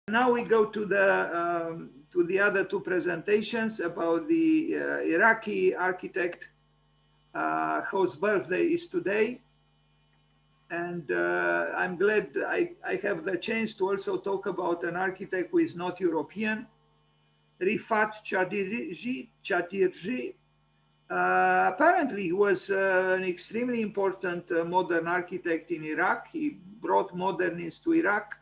Now we go to the other two presentations about the Iraqi architect whose birthday is today. And I'm glad I have the chance to also talk about an architect who is not European, RIFAT Chadirji. Apparently, he was an extremely important modern architect in Iraq. He brought modernism to Iraq.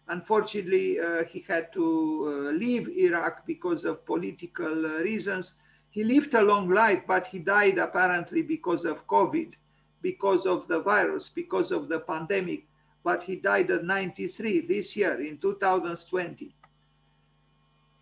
Unfortunately, he had to leave Iraq because of political reasons. He lived a long life, but he died apparently because of COVID, because of the virus, because of the pandemic. But he died at 93 this year in 2020.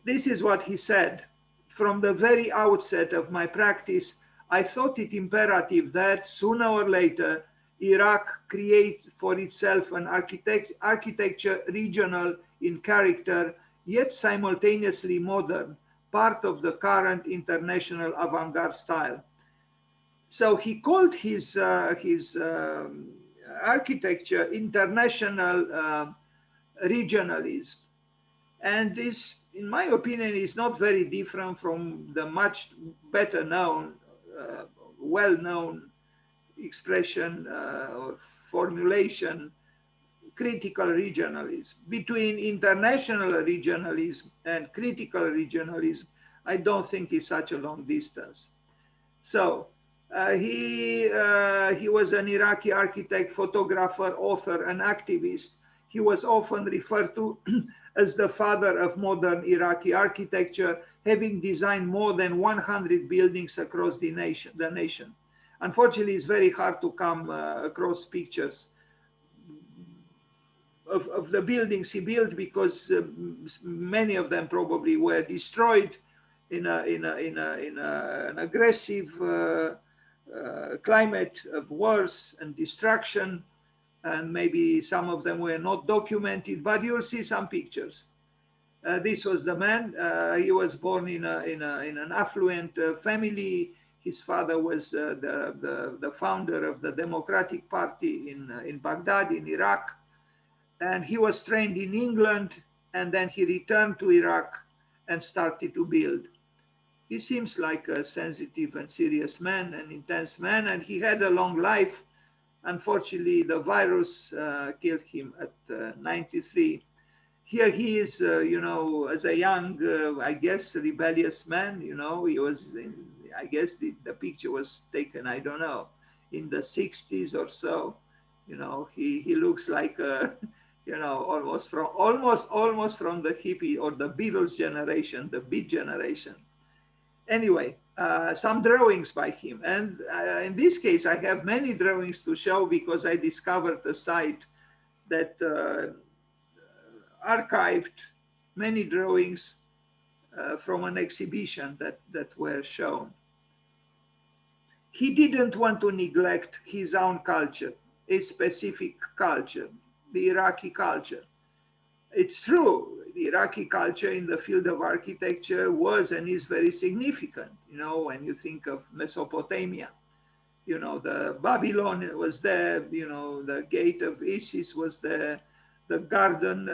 This is what he said. From the very outset of my practice, I thought it imperative that sooner or later, Iraq create for itself an architecture regional in character, yet simultaneously modern, part of the current international avant-garde style. So he called his architecture international regionalism. And this, in my opinion, is not very different from the much better known, well-known expression or formulation, critical regionalism. Between international regionalism and critical regionalism, I don't think is such a long distance. So he was an Iraqi architect, photographer, author, and activist. He was often referred to as the father of modern Iraqi architecture, having designed more than 100 buildings across the nation. Unfortunately, it's very hard to come across pictures of the buildings he built because many of them probably were destroyed in an aggressive climate of wars and destruction, and maybe some of them were not documented, but you'll see some pictures. This was the man. He was born in an affluent family. His father was the founder of the Democratic Party in Baghdad, in Iraq. And he was trained in England, and then he returned to Iraq and started to build. He seems like a sensitive and serious man, an intense man, and he had a long life. Unfortunately, the virus killed him at 93. Here he is, as a young, I guess, rebellious man. He was, I guess the picture was taken, I don't know, in the 60s or so. He looks like, almost from the hippie or the Beatles generation, the Beat generation. Anyway, some drawings by him. And in this case, I have many drawings to show because I discovered a site that archived many drawings from an exhibition that were shown. He didn't want to neglect his own culture, a specific culture, the Iraqi culture. It's true, the Iraqi culture in the field of architecture was and is very significant. When you think of Mesopotamia, the Babylon was there, the gate of Isis was there, the garden,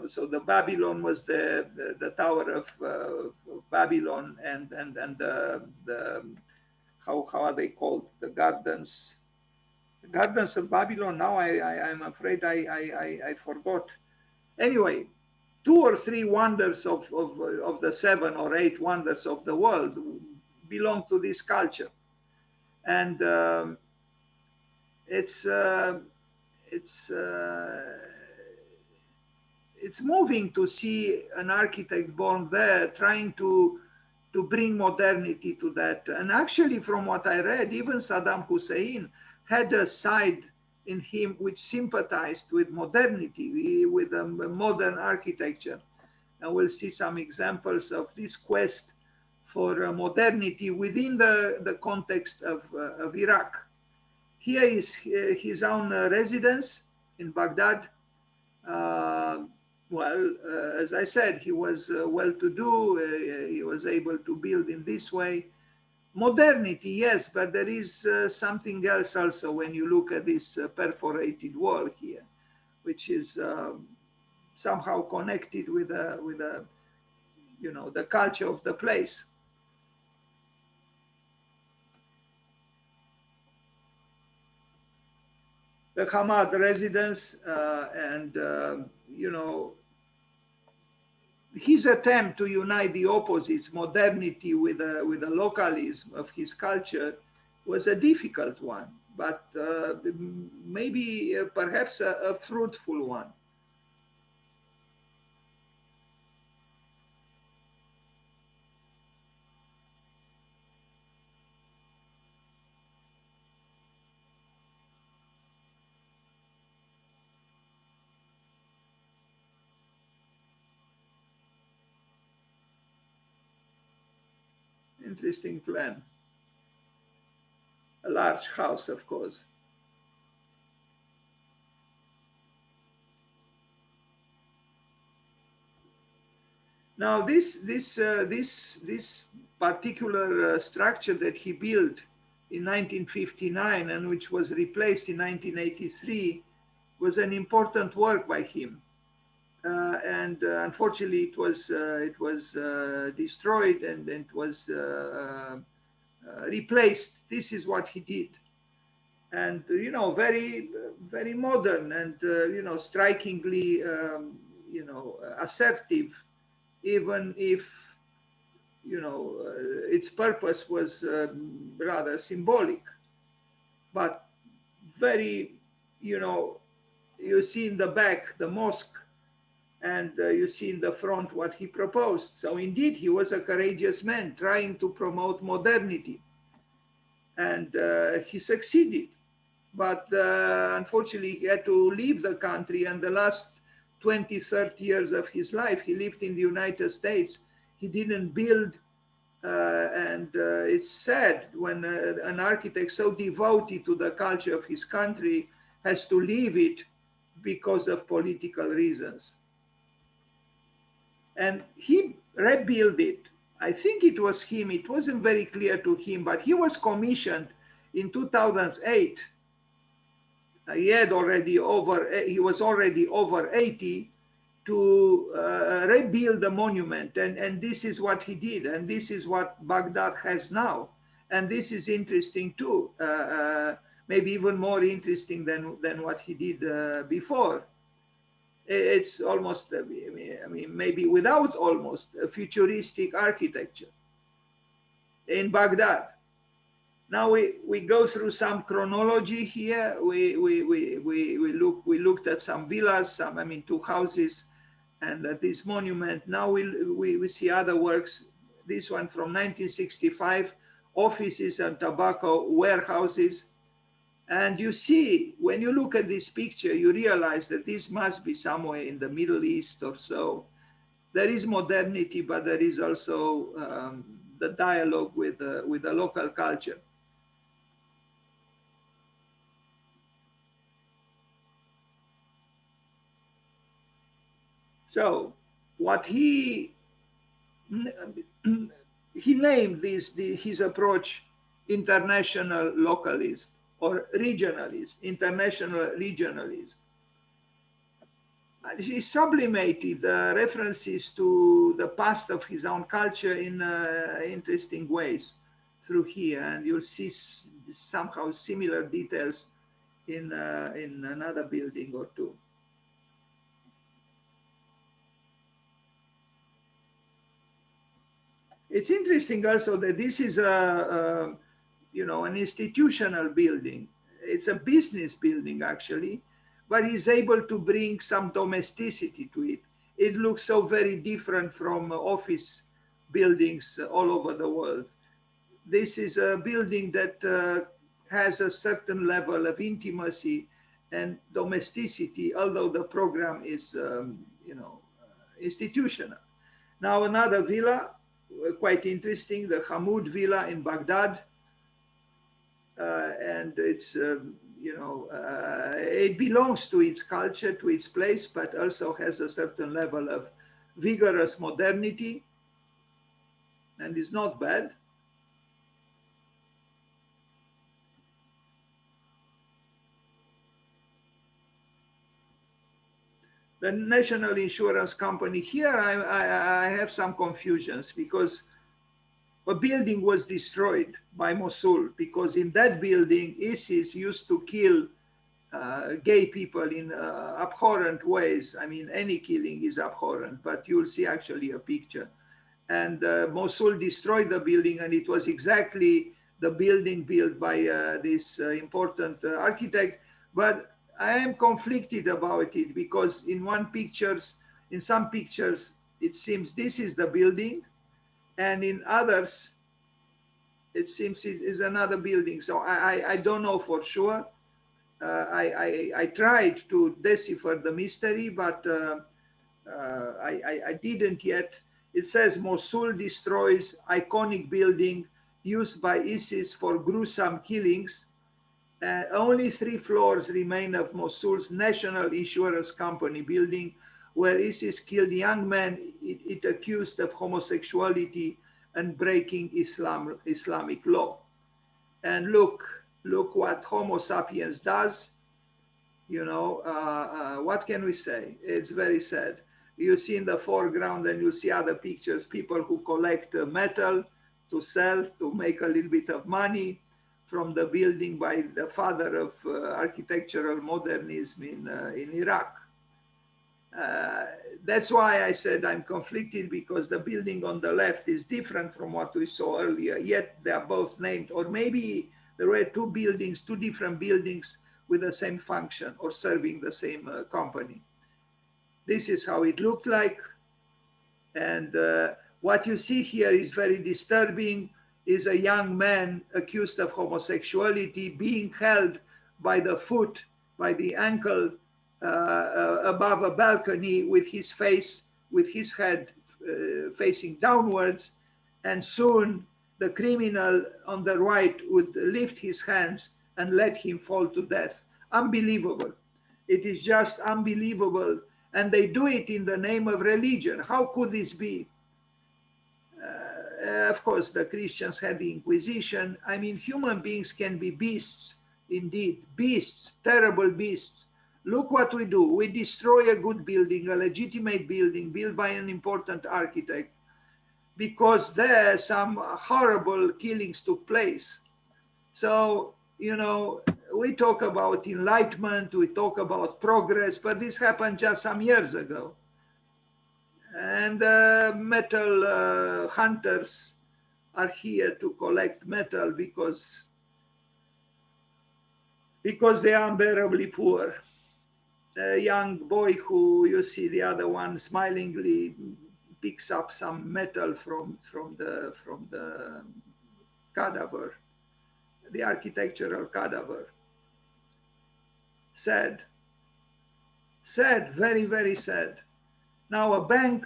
so the Babylon was there, the Tower of Babylon, and the how are they called? The gardens of Babylon. Now I'm afraid I forgot. Anyway, 2 or 3 wonders of the 7 or 8 wonders of the world belong to this culture, and it's moving to see an architect born there trying to bring modernity to that. And actually, from what I read, even Saddam Hussein had a side in him which sympathized with modernity, with modern architecture. And we'll see some examples of this quest for modernity within the context of Iraq. Here is his own residence in Baghdad. As I said, he was well-to-do. He was able to build in this way. Modernity, yes, but there is something else also when you look at this perforated wall here. which is somehow connected with the culture of the place. The Hamad residence, and his attempt to unite the opposites, modernity with the localism of his culture, was a difficult one, but maybe perhaps a fruitful one. Interesting plan. A large house, of course. Now, this particular structure that he built in 1959 and which was replaced in 1983 was an important work by him. And unfortunately, it was destroyed and it was replaced. This is what he did, and very very modern and strikingly assertive, even if its purpose was rather symbolic, but very you see in the back the mosque, and you see in the front what he proposed. So indeed, he was a courageous man trying to promote modernity, and he succeeded. But unfortunately, he had to leave the country, and the last 20, 30 years of his life, he lived in the United States. He didn't build, and it's sad when an architect so devoted to the culture of his country has to leave it because of political reasons. And he rebuilt it. I think it was him. It wasn't very clear to him, but he was commissioned in 2008. He was already over 80 to rebuild the monument. And this is what he did. And this is what Baghdad has now. And this is interesting too. Maybe even more interesting than what he did before. It's almost, I mean, maybe without almost a futuristic architecture in Baghdad. Now we go through some chronology here. We looked at some villas, two houses, and this monument. Now we see other works. This one from 1965, offices and tobacco warehouses. And you see, when you look at this picture, you realize that this must be somewhere in the Middle East or so. There is modernity, but there is also the dialogue with the local culture. So what he named his approach international localism or regionalism, international regionalism. He sublimated references to the past of his own culture in interesting ways through here, and you'll see somehow similar details in another building or two. It's interesting also that this is an institutional building. It's a business building actually, but he's able to bring some domesticity to it. It looks so very different from office buildings all over the world. This is a building that has a certain level of intimacy and domesticity, although the program is, institutional. Now another villa, quite interesting, the Hamoud Villa in Baghdad. And it's, it belongs to its culture, to its place, but also has a certain level of vigorous modernity, and is not bad. The national insurance company. Here I have some confusions because a building was destroyed by Mosul because in that building ISIS used to kill gay people in abhorrent ways. I mean, any killing is abhorrent, but you'll see actually a picture. And Mosul destroyed the building, and it was exactly the building built by this important architect. But I am conflicted about it because in some pictures, it seems this is the building, and in others, it seems it is another building. So I don't know for sure. I tried to decipher the mystery, but I didn't yet. It says Mosul destroys iconic building used by ISIS for gruesome killings. Only 3 floors remain of Mosul's National Insurance Company building, where ISIS killed young men it accused of homosexuality and breaking Islamic law. And look what Homo sapiens does. You know, what can we say? It's very sad. You see in the foreground, and you see other pictures, people who collect metal to sell, to make a little bit of money from the building by the father of architectural modernism in Iraq. That's why I said I'm conflicted, because the building on the left is different from what we saw earlier, yet they are both named. Or maybe there were 2 buildings, 2 different buildings with the same function or serving the same company. This is how it looked like. And what you see here is very disturbing, is a young man accused of homosexuality being held by the foot, by the ankle, above a balcony with his face, with his head facing downwards. And soon the criminal on the right would lift his hands and let him fall to death. Unbelievable. It is just unbelievable. And they do it in the name of religion. How could this be? Of course, the Christians had the Inquisition. I mean, human beings can be beasts, indeed, beasts, terrible beasts. Look what we do. We destroy a good building, a legitimate building built by an important architect, because there some horrible killings took place. So, you know, we talk about enlightenment, we talk about progress, but this happened just some years ago. And metal hunters are here to collect metal because they are unbearably poor. A young boy who, you see the other one smilingly picks up some metal from the cadaver, the architectural cadaver. Sad, sad, very, very sad. Now a bank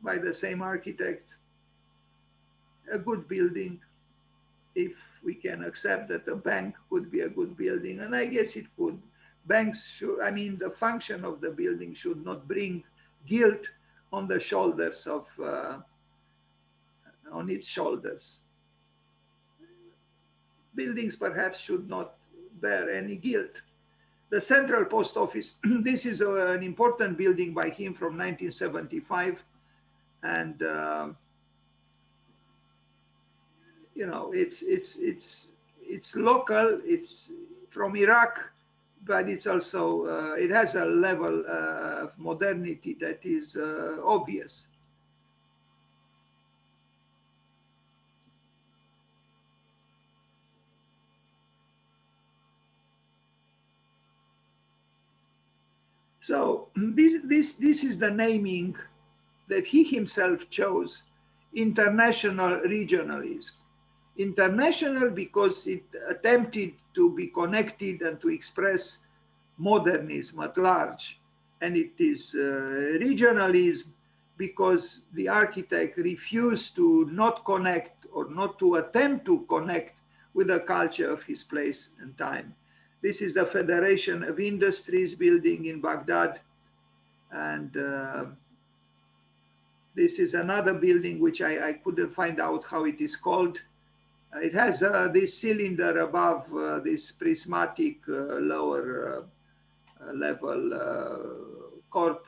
by the same architect, a good building, if we can accept that a bank could be a good building, and I guess it could. Banks should, I mean, the function of the building should not bring guilt on the shoulders of, on its shoulders. Buildings perhaps should not bear any guilt. The Central Post Office, this is an important building by him from 1975. And, you know, it's local, it's from Iraq, but it's also, it has a level of modernity that is obvious. So this is the naming that he himself chose: international regionalism. International because it attempted to be connected and to express modernism at large. And it is regionalism because the architect refused to not connect or not to attempt to connect with the culture of his place and time. This is the Federation of Industries building in Baghdad. And this is another building which I couldn't find out how it is called. It has this cylinder above this prismatic lower level corp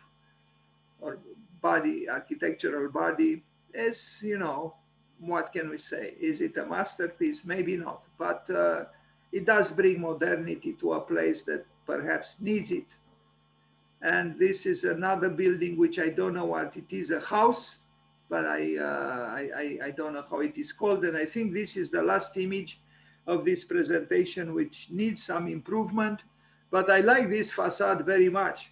or body, architectural body, is, you know, what can we say? Is it a masterpiece? Maybe not, but it does bring modernity to a place that perhaps needs it. And this is another building which I don't know what it is, a house, but I don't know how it is called. And I think this is the last image of this presentation, which needs some improvement. But I like this facade very much.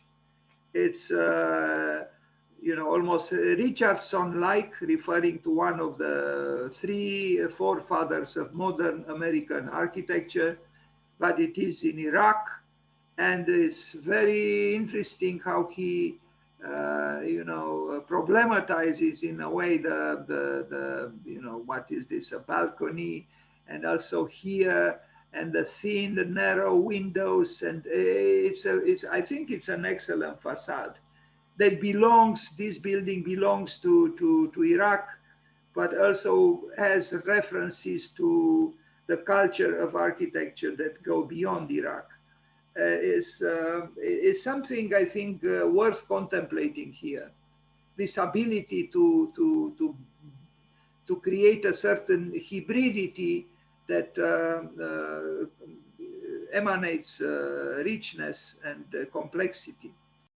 It's, you know, almost Richardson-like, referring to one of the three forefathers of modern American architecture, but it is in Iraq. And it's very interesting how he, you know, problematizes in a way the you know, what is this, a balcony, and also here, and the thin, the narrow windows, and I think it's an excellent facade that belongs, this building belongs to Iraq, but also has references to the culture of architecture that go beyond Iraq. Is something I think worth contemplating here. This ability to create a certain hybridity that emanates richness and complexity.